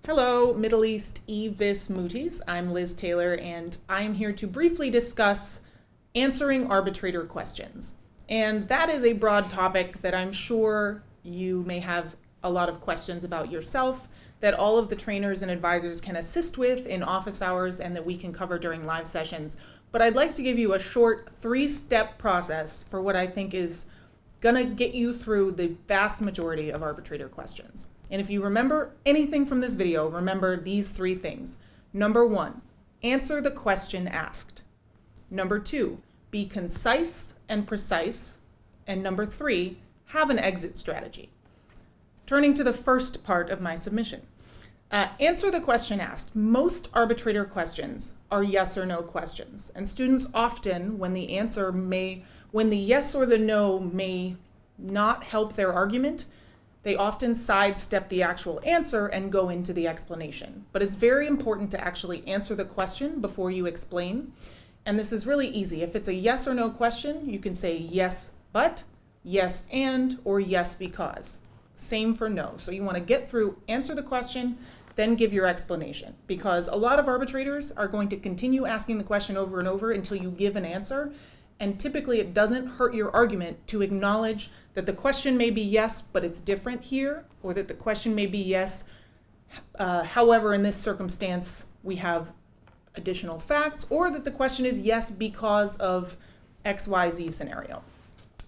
Hello, Middle East EVIS Mooties. I'm Liz Taylor, and I am here to briefly discuss answering arbitrator questions. And that is a broad topic that I'm sure you may have a lot of questions about yourself, that all of the trainers and advisors can assist with in office hours and that we can cover during live sessions. But I'd like to give you a short 3-step process for what I think is gonna get you through the vast majority of arbitrator questions. And if you remember anything from this video, remember these 3 things. Number 1, answer the question asked. Number 2, be concise and precise. And number 3, have an exit strategy. Turning to the first part of my submission. Answer the question asked. Most arbitrator questions are yes or no questions. And students often, when the yes or the no may not help their argument, they often sidestep the actual answer and go into the explanation. But it's very important to actually answer the question before you explain. And this is really easy. If it's a yes or no question, you can say yes, but, yes, and, or yes, because. Same for no. So you want to get through, answer the question, then give your explanation. Because a lot of arbitrators are going to continue asking the question over and over until you give an answer. And typically it doesn't hurt your argument to acknowledge that the question may be yes, but it's different here, or that the question may be yes, however, in this circumstance, we have additional facts, or that the question is yes because of XYZ scenario.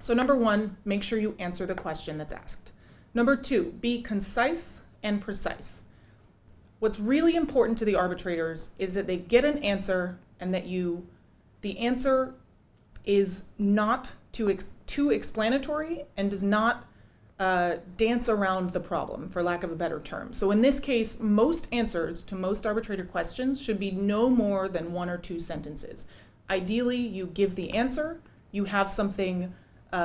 So number 1, make sure you answer the question that's asked. Number 2, be concise and precise. What's really important to the arbitrators is that they get an answer and that the answer is not too explanatory and does not dance around the problem, for lack of a better term. So in this case, most answers to most arbitrator questions should be no more than 1 or 2 sentences. Ideally, you give the answer, you have something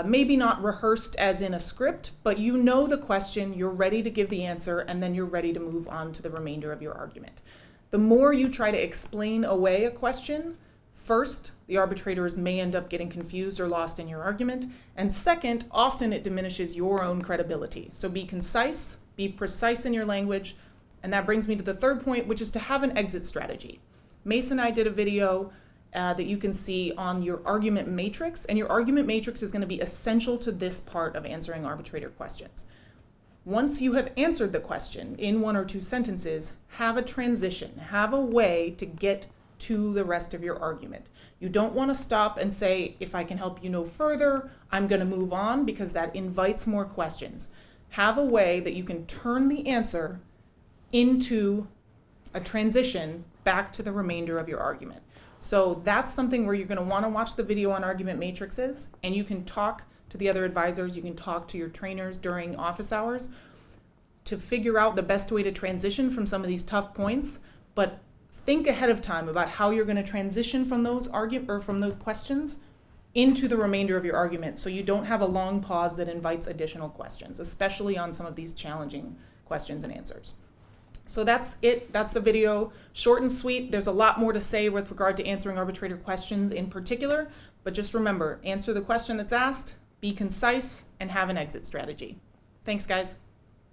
maybe not rehearsed as in a script, but you know the question, you're ready to give the answer, and then you're ready to move on to the remainder of your argument. The more you try to explain away a question, first, the arbitrators may end up getting confused or lost in your argument. And second, often it diminishes your own credibility. So be concise, be precise in your language. And that brings me to the third point, which is to have an exit strategy. Mace and I did a video that you can see on your argument matrix. And your argument matrix is going to be essential to this part of answering arbitrator questions. Once you have answered the question in 1 or 2 sentences, have a transition, have a way to get to the rest of your argument. You don't want to stop and say, if I can help you no further, I'm going to move on, because that invites more questions. Have a way that you can turn the answer into a transition back to the remainder of your argument. So that's something where you're going to want to watch the video on argument matrices, and you can talk to the other advisors, you can talk to your trainers during office hours to figure out the best way to transition from some of these tough points. But think ahead of time about how you're going to transition from those questions into the remainder of your argument, so you don't have a long pause that invites additional questions, especially on some of these challenging questions and answers. So that's it. That's the video. Short and sweet. There's a lot more to say with regard to answering arbitrator questions in particular, but just remember, answer the question that's asked, be concise, and have an exit strategy. Thanks, guys.